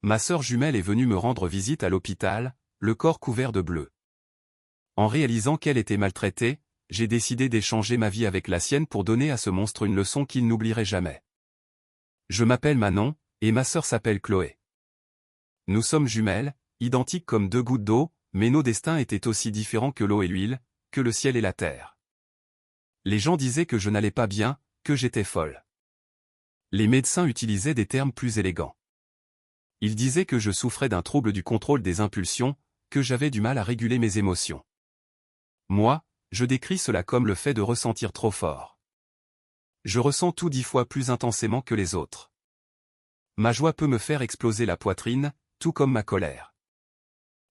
Ma sœur jumelle est venue me rendre visite à l'hôpital, le corps couvert de bleu. En réalisant qu'elle était maltraitée, j'ai décidé d'échanger ma vie avec la sienne pour donner à ce monstre une leçon qu'il n'oublierait jamais. Je m'appelle Manon, et ma sœur s'appelle Chloé. Nous sommes jumelles, identiques comme deux gouttes d'eau, mais nos destins étaient aussi différents que l'eau et l'huile, que le ciel et la terre. Les gens disaient que je n'allais pas bien, que j'étais folle. Les médecins utilisaient des termes plus élégants. Ils disaient que je souffrais d'un trouble du contrôle des impulsions, que j'avais du mal à réguler mes émotions. Moi, je décris cela comme le fait de ressentir trop fort. Je ressens tout 10 fois plus intensément que les autres. Ma joie peut me faire exploser la poitrine, tout comme ma colère.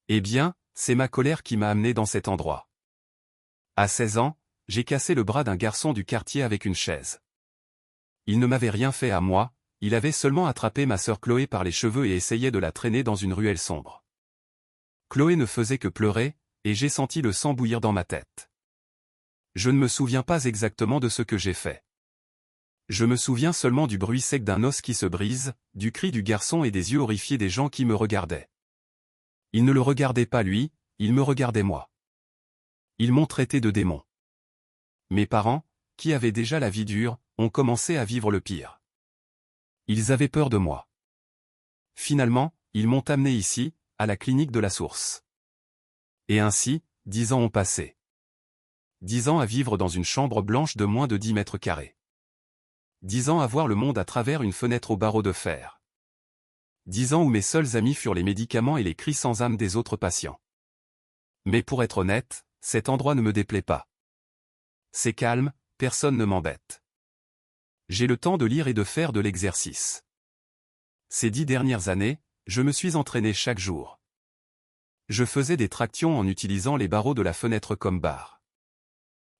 Eh bien, c'est ma colère qui m'a amené dans cet endroit. À 16 ans, j'ai cassé le bras d'un garçon du quartier avec une chaise. Il ne m'avait rien fait à moi, il avait seulement attrapé ma sœur Chloé par les cheveux et essayait de la traîner dans une ruelle sombre. Chloé ne faisait que pleurer, et j'ai senti le sang bouillir dans ma tête. Je ne me souviens pas exactement de ce que j'ai fait. Je me souviens seulement du bruit sec d'un os qui se brise, du cri du garçon et des yeux horrifiés des gens qui me regardaient. Ils ne le regardaient pas lui, ils me regardaient moi. Ils m'ont traité de démon. Mes parents, qui avaient déjà la vie dure, ont commencé à vivre le pire. Ils avaient peur de moi. Finalement, ils m'ont amené ici, à la clinique de la Source. Et ainsi, 10 ans ont passé. 10 ans à vivre dans une chambre blanche de moins de 10 mètres carrés. 10 ans à voir le monde à travers une fenêtre au barreau de fer. 10 ans où mes seuls amis furent les médicaments et les cris sans âme des autres patients. Mais pour être honnête, cet endroit ne me déplaît pas. C'est calme, personne ne m'embête. J'ai le temps de lire et de faire de l'exercice. Ces 10 dernières années, je me suis entraîné chaque jour. Je faisais des tractions en utilisant les barreaux de la fenêtre comme barre.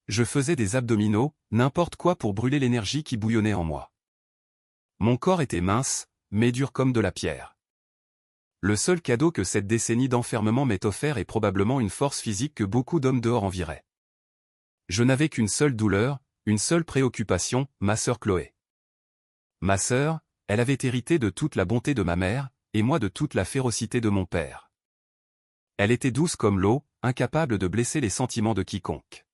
Je faisais des abdominaux, n'importe quoi pour brûler l'énergie qui bouillonnait en moi. Mon corps était mince, mais dur comme de la pierre. Le seul cadeau que cette décennie d'enfermement m'ait offert est probablement une force physique que beaucoup d'hommes dehors envieraient. Je n'avais qu'une seule douleur, une seule préoccupation, ma sœur Chloé. Ma sœur, elle avait hérité de toute la bonté de ma mère, et moi de toute la férocité de mon père. Elle était douce comme l'eau, incapable de blesser les sentiments de quiconque.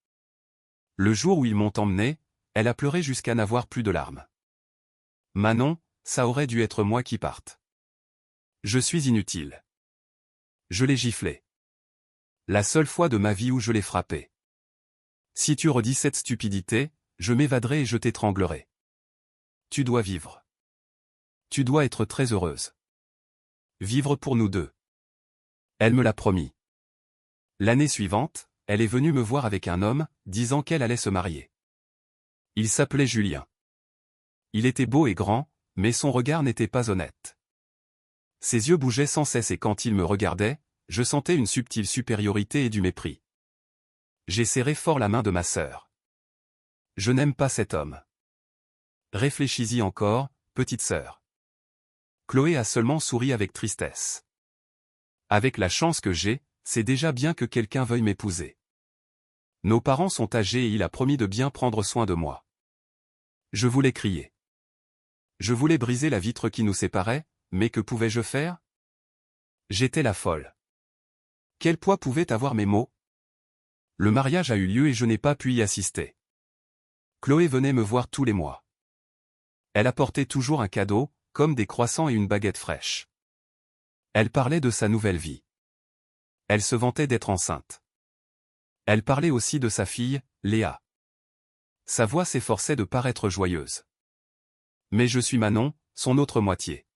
Le jour où ils m'ont emmené, elle a pleuré jusqu'à n'avoir plus de larmes. Manon, ça aurait dû être moi qui parte. Je suis inutile. Je l'ai giflé. La seule fois de ma vie où je l'ai frappé. Si tu redis cette stupidité, je m'évaderai et je t'étranglerai. Tu dois vivre. Tu dois être très heureuse. Vivre pour nous deux. Elle me l'a promis. L'année suivante, elle est venue me voir avec un homme, disant qu'elle allait se marier. Il s'appelait Julien. Il était beau et grand, mais son regard n'était pas honnête. Ses yeux bougeaient sans cesse et quand il me regardait, je sentais une subtile supériorité et du mépris. J'ai serré fort la main de ma sœur. Je n'aime pas cet homme. Réfléchis-y encore, petite sœur. Chloé a seulement souri avec tristesse. Avec la chance que j'ai, c'est déjà bien que quelqu'un veuille m'épouser. Nos parents sont âgés et il a promis de bien prendre soin de moi. Je voulais crier. Je voulais briser la vitre qui nous séparait, mais que pouvais-je faire? J'étais la folle. Quel poids pouvaient avoir mes mots? Le mariage a eu lieu et je n'ai pas pu y assister. Chloé venait me voir tous les mois. Elle apportait toujours un cadeau, comme des croissants et une baguette fraîche. Elle parlait de sa nouvelle vie. Elle se vantait d'être enceinte. Elle parlait aussi de sa fille, Léa. Sa voix s'efforçait de paraître joyeuse. Mais je suis Manon, son autre moitié.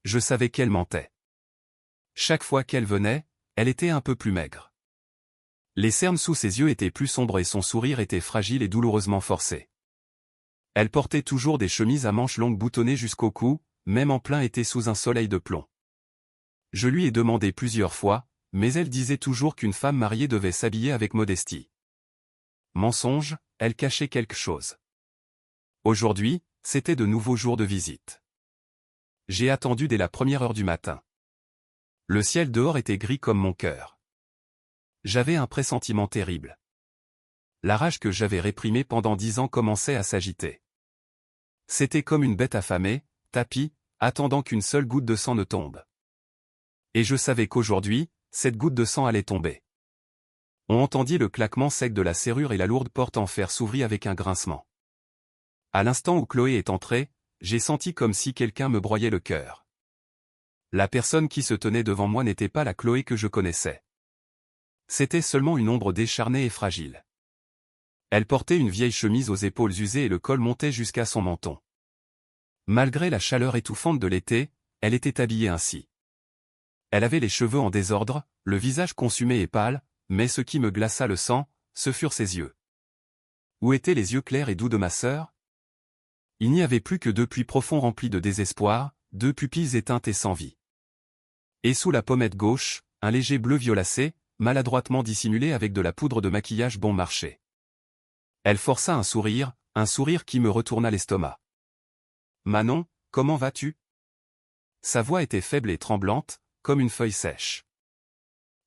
Je savais qu'elle mentait. Chaque fois qu'elle venait, elle était un peu plus maigre. Les cernes sous ses yeux étaient plus sombres et son sourire était fragile et douloureusement forcé. Elle portait toujours des chemises à manches longues boutonnées jusqu'au cou, même en plein été sous un soleil de plomb. Je lui ai demandé plusieurs fois, mais elle disait toujours qu'une femme mariée devait s'habiller avec modestie. Mensonge, elle cachait quelque chose. Aujourd'hui, c'était de nouveaux jours de visite. J'ai attendu dès la première heure du matin. Le ciel dehors était gris comme mon cœur. J'avais un pressentiment terrible. La rage que j'avais réprimée pendant 10 ans commençait à s'agiter. C'était comme une bête affamée, tapie, attendant qu'une seule goutte de sang ne tombe. Et je savais qu'aujourd'hui, cette goutte de sang allait tomber. On entendit le claquement sec de la serrure et la lourde porte en fer s'ouvrit avec un grincement. À l'instant où Chloé est entrée, j'ai senti comme si quelqu'un me broyait le cœur. La personne qui se tenait devant moi n'était pas la Chloé que je connaissais. C'était seulement une ombre décharnée et fragile. Elle portait une vieille chemise aux épaules usées et le col montait jusqu'à son menton. Malgré la chaleur étouffante de l'été, elle était habillée ainsi. Elle avait les cheveux en désordre, le visage consumé et pâle, mais ce qui me glaça le sang, ce furent ses yeux. Où étaient les yeux clairs et doux de ma sœur? Il n'y avait plus que deux puits profonds remplis de désespoir, deux pupilles éteintes et sans vie. Et sous la pommette gauche, un léger bleu violacé, maladroitement dissimulé avec de la poudre de maquillage bon marché. Elle força un sourire qui me retourna l'estomac. « Manon, comment vas-tu » Sa voix était faible et tremblante, comme une feuille sèche.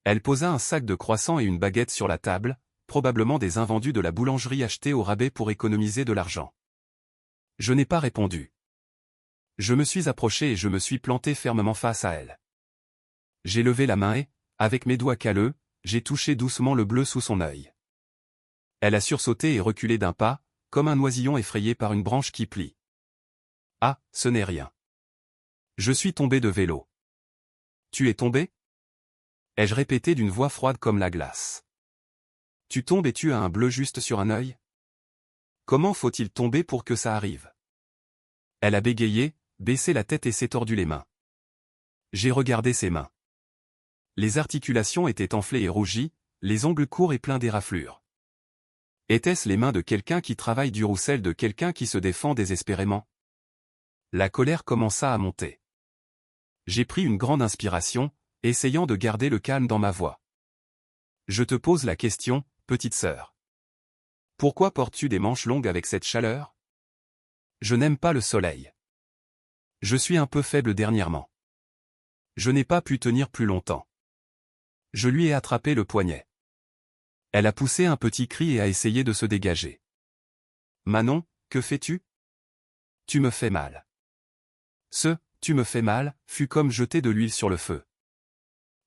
Elle posa un sac de croissants et une baguette sur la table, probablement des invendus de la boulangerie achetés au rabais pour économiser de l'argent. Je n'ai pas répondu. Je me suis approché et je me suis planté fermement face à elle. J'ai levé la main et, avec mes doigts calleux, j'ai touché doucement le bleu sous son œil. Elle a sursauté et reculé d'un pas, comme un oisillon effrayé par une branche qui plie. Ah, ce n'est rien. Je suis tombé de vélo. Tu es tombé ? Ai-je répété d'une voix froide comme la glace. Tu tombes et tu as un bleu juste sur un œil ? Comment faut-il tomber pour que ça arrive ? Elle a bégayé, baissé la tête et s'est tordu les mains. J'ai regardé ses mains. Les articulations étaient enflées et rougies, les ongles courts et pleins d'éraflures. Étaient-ce les mains de quelqu'un qui travaille dur ou celles de quelqu'un qui se défend désespérément ? La colère commença à monter. J'ai pris une grande inspiration, essayant de garder le calme dans ma voix. Je te pose la question, petite sœur. Pourquoi portes-tu des manches longues avec cette chaleur ? Je n'aime pas le soleil. Je suis un peu faible dernièrement. Je n'ai pas pu tenir plus longtemps. Je lui ai attrapé le poignet. Elle a poussé un petit cri et a essayé de se dégager. Manon, que fais-tu ? Tu me fais mal. Tu me fais mal, fut comme jeter de l'huile sur le feu.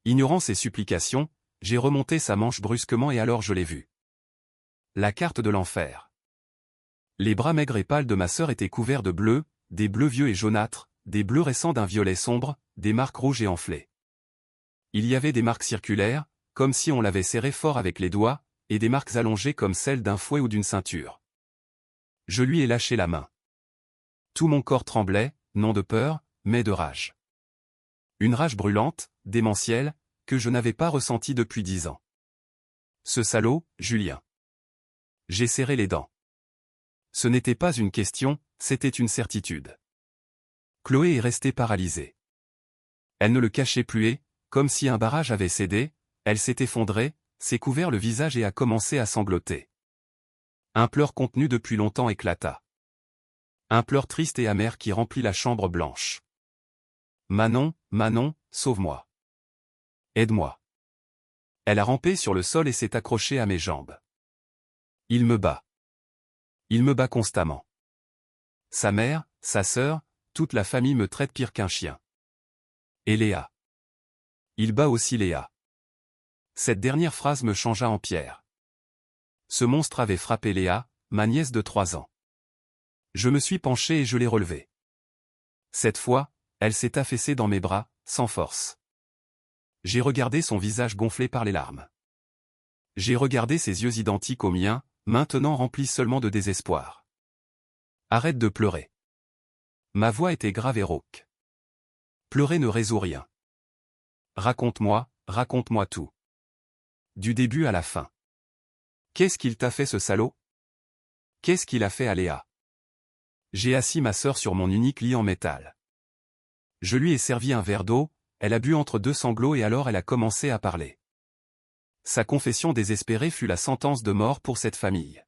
Ignorant ses supplications, j'ai remonté sa manche brusquement et alors je l'ai vue. La carte de l'enfer. Les bras maigres et pâles de ma sœur étaient couverts de bleu, des bleus vieux et jaunâtres, des bleus récents d'un violet sombre, des marques rouges et enflées. Il y avait des marques circulaires, comme si on l'avait serré fort avec les doigts, et des marques allongées comme celles d'un fouet ou d'une ceinture. Je lui ai lâché la main. Tout mon corps tremblait, non de peur, mais de rage. Une rage brûlante, démentielle, que je n'avais pas ressentie depuis 10 ans. Ce salaud, Julien. J'ai serré les dents. Ce n'était pas une question, c'était une certitude. Chloé est restée paralysée. Elle ne le cachait plus et, comme si un barrage avait cédé, elle s'est effondrée, s'est couvert le visage et a commencé à sangloter. Un pleur contenu depuis longtemps éclata. Un pleur triste et amer qui remplit la chambre blanche. Manon, Manon, sauve-moi. Aide-moi. Elle a rampé sur le sol et s'est accrochée à mes jambes. Il me bat. Il me bat constamment. Sa mère, sa sœur, toute la famille me traite pire qu'un chien. Et Léa. Il bat aussi Léa. Cette dernière phrase me changea en pierre. Ce monstre avait frappé Léa, ma nièce de 3 ans. Je me suis penché et je l'ai relevée. Cette fois, elle s'est affaissée dans mes bras, sans force. J'ai regardé son visage gonflé par les larmes. J'ai regardé ses yeux identiques aux miens, maintenant remplis seulement de désespoir. Arrête de pleurer. Ma voix était grave et rauque. Pleurer ne résout rien. Raconte-moi tout. Du début à la fin. Qu'est-ce qu'il t'a fait ce salaud ? Qu'est-ce qu'il a fait à Léa ? J'ai assis ma sœur sur mon unique lit en métal. Je lui ai servi un verre d'eau, elle a bu entre 2 sanglots et alors elle a commencé à parler. Sa confession désespérée fut la sentence de mort pour cette famille.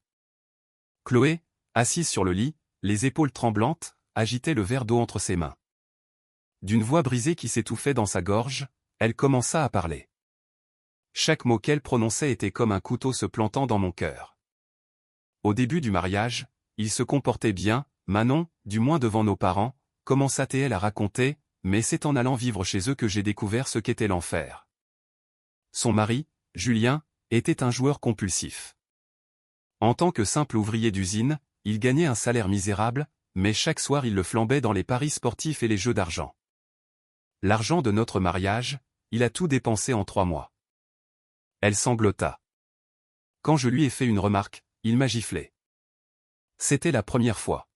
Chloé, assise sur le lit, les épaules tremblantes, agitait le verre d'eau entre ses mains. D'une voix brisée qui s'étouffait dans sa gorge, elle commença à parler. Chaque mot qu'elle prononçait était comme un couteau se plantant dans mon cœur. Au début du mariage, il se comportait bien, Manon, du moins devant nos parents, commença-t-elle à raconter, mais c'est en allant vivre chez eux que j'ai découvert ce qu'était l'enfer. Son mari, Julien, était un joueur compulsif. En tant que simple ouvrier d'usine, il gagnait un salaire misérable, mais chaque soir il le flambait dans les paris sportifs et les jeux d'argent. L'argent de notre mariage, il a tout dépensé en 3 mois. Elle sanglota. Quand je lui ai fait une remarque, il m'a giflé. C'était la première fois.